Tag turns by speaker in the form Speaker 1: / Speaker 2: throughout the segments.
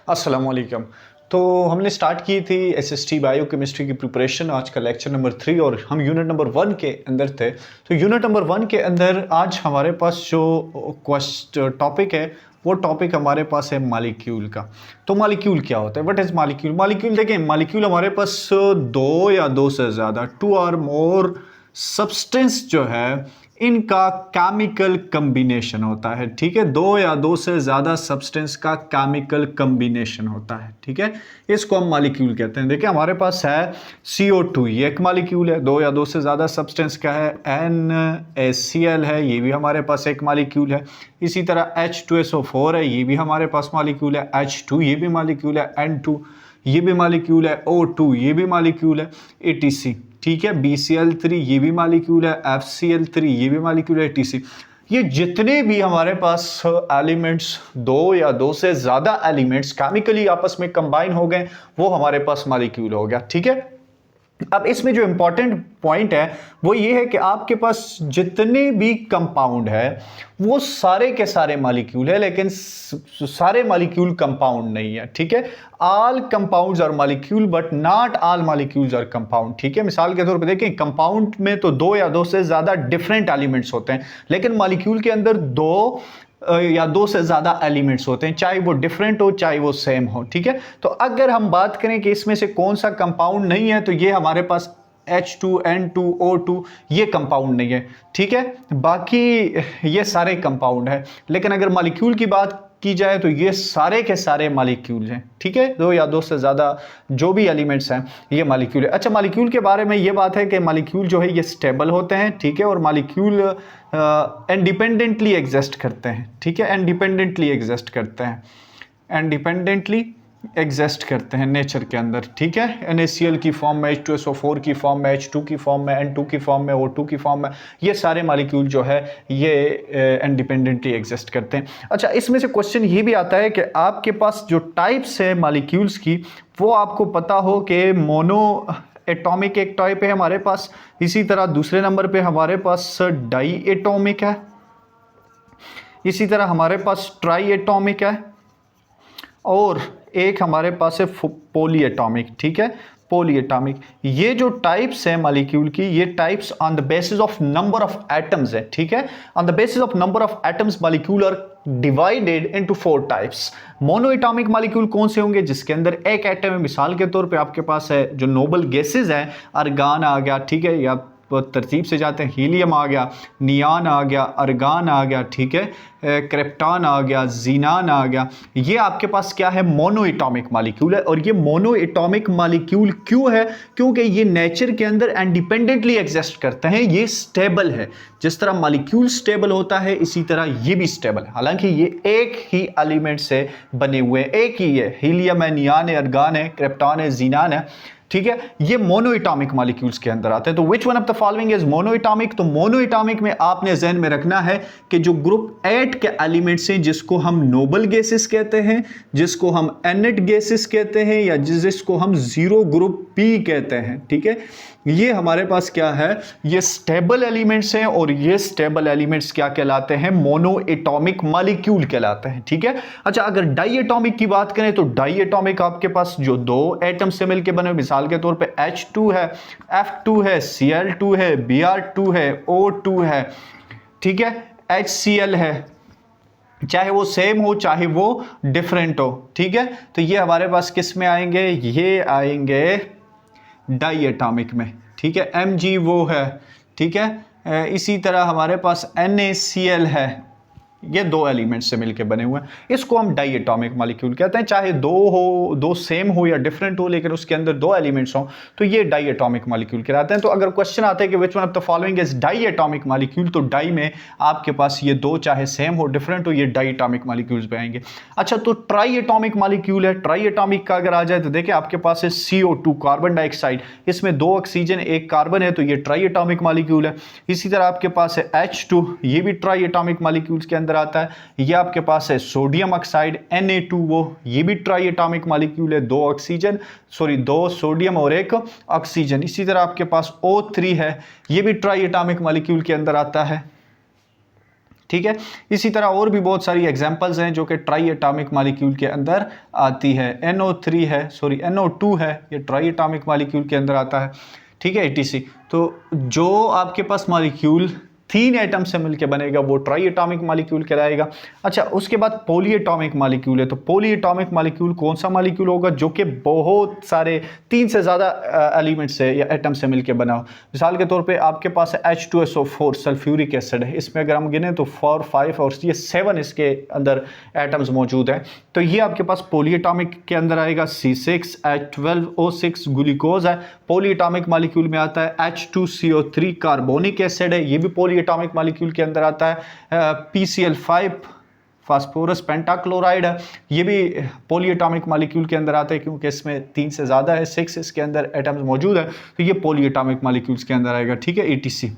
Speaker 1: अस्सलामुअलैकुम। तो हमने स्टार्ट की थी एसएसटी बायोकेमिस्ट्री की प्रिपरेशन। आज का लेक्चर नंबर 3 और हम यूनिट नंबर 1 के अंदर थे। तो यूनिट नंबर 1 के अंदर आज हमारे पास जो टॉपिक है वो टॉपिक हमारे पास है मालिक्यूल का। तो मालिक्यूल क्या होता है, व्हाट इज मालिक्यूल? मालिक्यूल देखें, मालिक्यूल हमारे पास दो या दो से ज़्यादा, टू और मोर सब्सटेंस जो है इनका केमिकल कम्बिनेशन होता है। ठीक है, दो या दो से ज़्यादा सब्सटेंस का केमिकल कम्बिनेशन होता है। ठीक है, इसको हम मालिक्यूल कहते हैं। देखिए हमारे पास है CO2, ये एक मालिक्यूल है। दो या दो से ज़्यादा सब्सटेंस का है NaCl है, ये भी हमारे पास एक मालिक्यूल है। इसी तरह H2SO4 है, ये भी हमारे पास मालिक्यूल है। H2 ये भी मालिक्यूल है। N2 ये भी मालिक्यूल है। O2 ये भी मालिक्यूल है, etc। ठीक है, BCl3 ये भी मालिक्यूल है। FCl3 ये भी मालिक्यूल है, etc। ये जितने भी हमारे पास एलिमेंट्स, दो या दो से ज़्यादा एलिमेंट्स केमिकली आपस में कंबाइन हो गए, वो हमारे पास मालिक्यूल हो गया। ठीक है, अब इसमें जो इंपॉर्टेंट पॉइंट है वो ये है कि आपके पास जितने भी कंपाउंड है वो सारे के सारे मॉलिक्यूल है, लेकिन सारे मॉलिक्यूल कंपाउंड नहीं है। ठीक है, all compounds are molecule but not all molecules are compound. ठीक है, मिसाल के तौर पे देखें, कंपाउंड में तो दो या दो से ज्यादा डिफरेंट एलिमेंट्स होते हैं, लेकिन मॉलिक्यूल के अंदर दो या दो से ज्यादा एलिमेंट्स होते हैं, चाहे वो डिफरेंट हो चाहे वो सेम हो। ठीक है, तो अगर हम बात करें कि इसमें से कौन सा कंपाउंड नहीं है, तो ये हमारे पास H2N2O2 ये कंपाउंड नहीं है। ठीक है, बाकी ये सारे कंपाउंड है। लेकिन अगर मॉलिक्यूल की बात की जाए तो ये सारे के सारे मॉलिक्यूल हैं। ठीक है, दो या दो से ज़्यादा जो भी एलिमेंट्स हैं ये मॉलिक्यूल है। अच्छा, मॉलिक्यूल के बारे में ये बात है कि मॉलिक्यूल जो है ये स्टेबल होते हैं। ठीक है, और मॉलिक्यूल इंडिपेंडेंटली एग्जिस्ट करते हैं। ठीक है, इंडिपेंडेंटली एग्जिस्ट करते हैं, इंडिपेंडेंटली एग्जिस्ट करते हैं नेचर के अंदर। ठीक है, NaCl की फॉर्म में, H2SO4 की फॉर्म में, H2 की फॉर्म में, N2 की फॉर्म में, O2 की फॉर्म में, ये सारे मॉलिक्यूल जो है ये इंडिपेंडेंटली एग्जिस्ट करते हैं। अच्छा, इसमें से क्वेश्चन ये भी आता है कि आपके पास जो टाइप्स है मॉलिक्यूल्स की, वो आपको पता हो कि मोनो एटॉमिक एक टाइप है हमारे पास। इसी तरह दूसरे नंबर पे हमारे पास डाई एटॉमिक है। इसी तरह हमारे पास ट्राई एटॉमिक है, और एक हमारे पास है पॉली एटॉमिक। ठीक है, पॉली एटॉमिक। ये जो टाइप्स है मॉलिक्यूल की, ये types on the basis of number of atoms है। ठीक है, on the basis of number of atoms molecule are divided into 4 types. Mono atomic molecule कौन से होंगे? जिसके अंदर एक एटम है। मिसाल के तौर पे आपके पास है जो नोबल गैसेज हैं, आर्गन आ गया। ठीक है, या तरतीब से जाते हैं, हीलियम आ गया, नियान आ गया, अर्गान आ गया। ठीक है, क्रिप्टॉन आ गया, जीनान आ गया। ये आपके पास क्या है? मोनो एटॉमिक मॉलिक्यूल है। और ये मोनो एटॉमिक मॉलिक्यूल क्यों है? क्योंकि ये नेचर के अंदर इंडिपेंडेंटली एग्जिस्ट करते हैं, ये स्टेबल है। जिस तरह मॉलिक्यूल स्टेबल होता है, इसी तरह ये भी स्टेबल है। हालांकि ये एक ही एलिमेंट से बने हुए, एक ही है, हीलियम है, नियान है, अर्गान है, क्रिप्टॉन है, जीनान है। ठीक है, ये मोनो एटॉमिक मॉलिक्यूल्स के अंदर आते हैं। तो विच one of the following is mono atomic? तो मोनो एटॉमिक में आपने ज़हन में रखना है कि जो ग्रुप 8 के एलिमेंट्स हैं, जिसको हम नोबल गैसेस कहते हैं, जिसको हम एनेट गैसेस कहते हैं, या जिसको हम जीरो ग्रुप P कहते हैं। ठीक है, ये हमारे पास क्या है? ये स्टेबल एलिमेंट्स हैं, और ये स्टेबल एलिमेंट्स क्या कहलाते हैं? मोनो एटॉमिक मॉलिक्यूल कहलाते हैं। ठीक है, अच्छा, अगर डाई एटॉमिक की बात करें तो डाई एटॉमिक आपके पास जो दो एटम से मिलकर बने, मिसाल के तौर पे H2 है, F2 है, Cl2 है, Br2 है, O2 है। ठीक है, HCl है, चाहे वो सेम हो चाहे वो डिफरेंट हो। ठीक है, तो ये हमारे पास किस में आएंगे? ये आएंगे डाई एटॉमिक में। ठीक है, Mg वो है। ठीक है, इसी तरह हमारे पास NaCl है, ये दो एलिमेंट से मिलकर बने हुए हैं, इसको हम डाई एटॉमिक मॉलिक्यूल कहते हैं। चाहे दो हो, दो सेम हो या डिफरेंट हो, लेकिन उसके अंदर दो एलिमेंट्स हो, तो ये डाई एटॉमिक मॉलिक्यूल कहलाते हैं। तो अगर क्वेश्चन आता है कि which one of the following is di atomic molecule, तो डाई में आपके पास ये दो, चाहे सेम हो डिफरेंट हो, ये डाई एटॉमिक मॉलिक्यूल्स पे आएंगे। अच्छा, तो ट्राई एटॉमिक मॉलिक्यूल है। ट्राई एटॉमिक का अगर आ जाए तो देखिए आपके पास है CO2, कार्बन डाइऑक्साइड, इसमें दो ऑक्सीजन एक कार्बन है, तो ये ट्राई एटॉमिक मॉलिक्यूल है। इसी तरह आपके पास है H2, ये भी ट्राई एटॉमिक मॉलिक्यूल्स के अंदर आता है। ये आपके पास है सोडियम ऑक्साइड Na2O, ये भी ट्राई एटॉमिक मॉलिक्यूल है, दो ऑक्सीजन, सॉरी दो सोडियम और एक ऑक्सीजन। इसी तरह आपके पास O3 है, ये भी ट्राई एटॉमिक मॉलिक्यूल के अंदर आता है। ठीक है। इसी तरह और भी बहुत सारी एग्जांपल्स हैं जो कि ट्राई एटॉमिक मॉलिक्यूल के अंदर आती है। NO3 है, सॉरी NO2 है, ये ट्राई एटॉमिक मॉलिक्यूल के अंदर आता है, ठीक है, ATC। तो जो आपके पास मॉलिक्यूल 3 एटम से मिलकर बनेगा वो ट्राई एटॉमिक मॉलिक्यूल कहलाएगा। अच्छा, उसके बाद पॉली एटॉमिक मॉलिक्यूल है। तो पॉली एटॉमिक मॉलिक्यूल कौन सा मॉलिक्यूल होगा जो कि बहुत सारे 3 से ज़्यादा एलिमेंट से या एटम से मिलकर बना हो। मिसाल के तौर पे आपके पास H2SO4 सल्फ्यूरिक एसिड है, इसमें अगर हम गिने तो 4, 5 और ये 7 इसके अंदर एटम्स मौजूद हैं। तो ये आपके पास पॉली एटॉमिक के अंदर आएगा। C6H12O6 ग्लूकोज है, पॉली एटॉमिक मॉलिक्यूल में आता है। H2CO3 कार्बोनिक एसिड है, ये भी पॉली एटॉमिक मॉलिक्यूल के अंदर आता है। PCl5 फास्फोरस पेंटाक्लोराइड है, ये भी पॉली एटॉमिक मॉलिक्यूल के अंदर आता है क्योंकि इसमें 3 से ज़्यादा है, 6 इसके अंदर एटम्स मौजूद है, तो ये पॉली एटॉमिक मॉलिक्यूल्स के अंदर आएगा, ठीक है, ATC।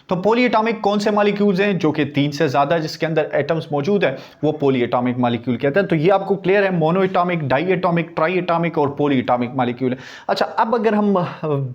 Speaker 1: तो पॉली एटॉमिक कौन से मॉलिक्यूल्स हैं जो कि 3 से ज़्यादा जिसके अंदर एटम्स मौजूद है, वो पॉली एटॉमिक मॉलिक्यूल कहते हैं। तो ये आपको क्लियर है, mono atomic, di atomic, tri atomic और पॉली एटॉमिक मॉलिक्यूल है। अच्छा, अब अगर हम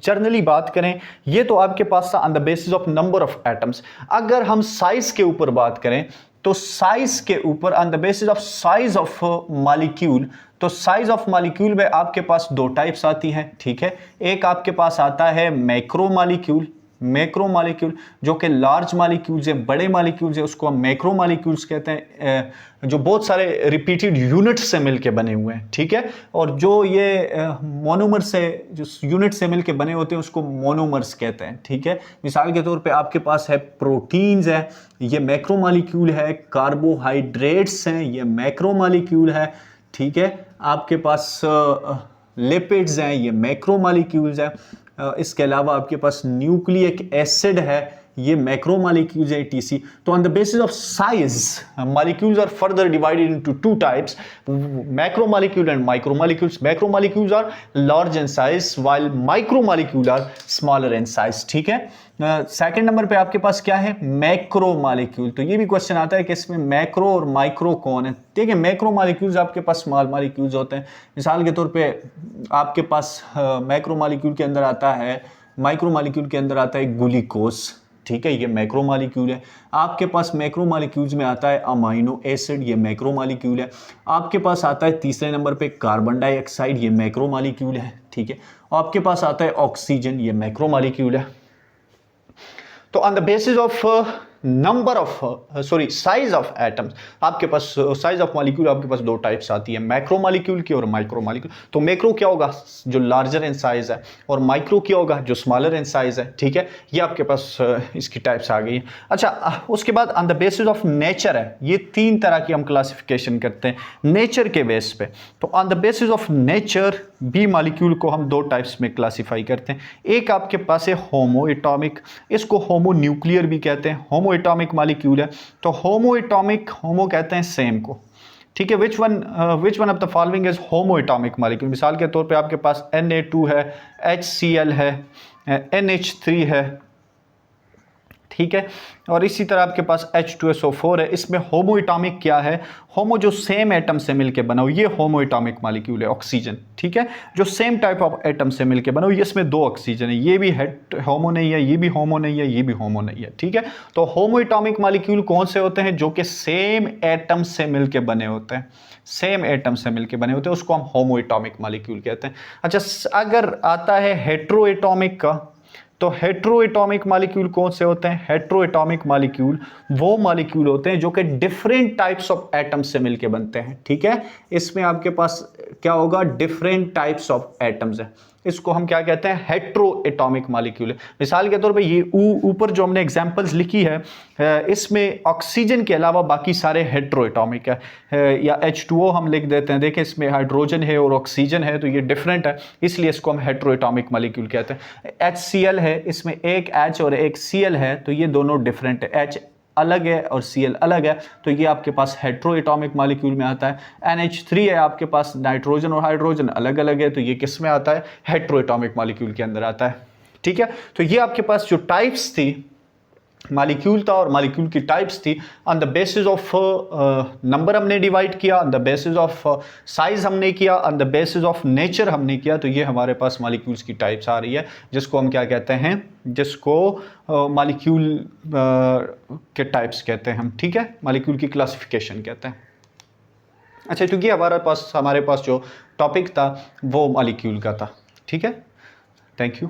Speaker 1: जनरली बात करें, ये तो आपके पास था on the basis of number of atoms. अगर हम साइज के ऊपर बात करें तो साइज के ऊपर on the basis of size of molecule, तो साइज ऑफ मॉलिक्यूल में आपके पास 2 टाइप्स आती हैं, ठीक है। एक आपके पास आता है मैक्रो मॉलिक्यूल, मैक्रो मॉलिक्यूल जो कि लार्ज मॉलिक्यूल्स है, बड़े मॉलिक्यूल्स है, उसको हम मैक्रो मॉलिक्यूल्स कहते हैं, जो बहुत सारे रिपीटेड यूनिट्स से मिलके बने हुए हैं, ठीक है। और जो ये मोनोमर से, जो यूनिट से मिलके बने होते हैं उसको मोनोमर्स कहते हैं, ठीक है। मिसाल के तौर पे आपके पास है प्रोटीन्स है, ये मैक्रो मॉलिक्यूल है। कार्बोहाइड्रेट्स हैं, ये मैक्रो मॉलिक्यूल है, ठीक है। आपके पास लिपिड्स हैं, ये मैक्रो मॉलिक्यूल्स हैं। इसके अलावा आपके पास न्यूक्लिक एसिड है, ये मैक्रो मॉलिक्यूल्स है, ATC। तो on the basis of size molecules are further divided into 2 types, macro molecule and micro molecules. Macro molecules are large in size while micro molecule are smaller in size, ठीक है। Second number पे आपके पास क्या है, macro molecule. तो ये भी question आता है कि इसमें मैक्रो और माइक्रो कौन है। ठीक है, मैक्रो मॉलिक्यूल्स आपके पास स्मॉल मॉलिक्यूल्स होते हैं। मिसाल के तौर पे आपके पास मैक्रो मॉलिक्यूल के अंदर आता है, माइक्रो मॉलिक्यूल के अंदर आता है ग्लूकोज, ठीक है, ये मैक्रो मॉलिक्यूल है। आपके पास मैक्रो मॉलिक्यूल्स में आता है अमाइनो एसिड, ये मैक्रो मॉलिक्यूल है। आपके पास आता है तीसरे नंबर पे कार्बन डाइऑक्साइड, ये मैक्रो मॉलिक्यूल है, ठीक है। आपके पास आता है ऑक्सीजन, ये मैक्रो मॉलिक्यूल है। तो on the basis of number of size of atoms, आपके पास साइज ऑफ मॉलिक्यूल आपके पास 2 टाइप्स आती है, मैक्रो मॉलिक्यूल की और माइक्रो मॉलिक्यूल। तो मैक्रो क्या होगा, जो लार्जर इन साइज है, और माइक्रो क्या होगा, जो स्मॉलर इन साइज है, ठीक है। ये आपके पास इसकी टाइप्स आ गई है। अच्छा, उसके बाद on the basis of nature है, ये 3 तरह की हम क्लासिफिकेशन करते हैं नेचर के बेस पे। तो on the basis of nature B molecule को हम 2 टाइप्स में क्लासीफाई करते हैं। एक आपके पास है होमो एटॉमिक, इसको होमो न्यूक्लियर भी कहते हैं, होमो एटॉमिक मॉलिक्यूल है। तो होमो एटॉमिक, होमो कहते हैं सेम को, ठीक है। विच one of the following is homo atomic molecule. मिसाल के तौर पे आपके पास Na2 है, HCl है, NH3 है, ठीक है। और इसी तरह आपके पास H2SO4 है। इसमें होमो एटॉमिक क्या है, होमो जो सेम एटम से मिलके बना हो, ये होमो एटॉमिक मॉलिक्यूल है। ऑक्सीजन, ठीक है, जो सेम टाइप ऑफ एटम से मिलके बना हो, ये इसमें 2 ऑक्सीजन है, ये भी होमो नहीं है, ये भी होमो नहीं है, ये भी होमो नहीं है, ठीक है। तो होमो एटॉमिक मॉलिक्यूल कौन से होते हैं, जो कि सेम एटम से मिलके बने होते हैं, सेम एटम से मिलके बने होते हैं, उसको हम होमो एटॉमिक मॉलिक्यूल कहते हैं। अच्छा, अगर आता है हेट्रो एटॉमिक का, तो हेट्रो एटॉमिक मॉलिक्यूल कौन से होते हैं, हेट्रो एटॉमिक मॉलिक्यूल वो मॉलिक्यूल होते हैं जो कि डिफरेंट टाइप्स ऑफ एटम्स से मिलके बनते हैं, ठीक है। इसमें आपके पास क्या होगा, डिफरेंट टाइप्स ऑफ एटम्स है, इसको हम क्या कहते हैं, हेट्रो एटॉमिक मॉलिक्यूल है। मिसाल के तौर पे ये ऊपर जो हमने एग्जांपल्स लिखी है, इसमें ऑक्सीजन के अलावा बाकी सारे हेट्रो एटॉमिक है, या H2O हम लिख देते हैं। देखिए, इसमें हाइड्रोजन है और ऑक्सीजन है, तो ये डिफरेंट है, इसलिए इसको हम हेट्रो एटॉमिक मॉलिक्यूल कहते हैं। HCl है, इसमें एक H और एक Cl है, तो ये दोनों डिफरेंट है, H अलग है और Cl अलग है, तो ये आपके पास हेट्रो एटॉमिक मॉलिक्यूल में आता है। NH3 है आपके पास, नाइट्रोजन और हाइड्रोजन अलग अलग है, तो ये किस में आता है, हेट्रो एटॉमिक मॉलिक्यूल के अंदर आता है, ठीक है। तो ये आपके पास जो टाइप्स थी मालिक्यूल था और मालिक्यूल की टाइप्स थी। On the basis of number हमने डिवाइड किया, on the basis of size हमने किया, on the basis of nature हमने किया। तो ये हमारे पास मालिक्यूल्स की टाइप्स आ रही है, जिसको हम क्या कहते हैं, जिसको मालिक्यूल के टाइप्स कहते हैं हम, ठीक है, मालिक्यूल की क्लासिफिकेशन कहते हैं। अच्छा, क्योंकि हमारे पास जो टॉपिक था वो मालिक्यूल का था, ठीक है। Thank you.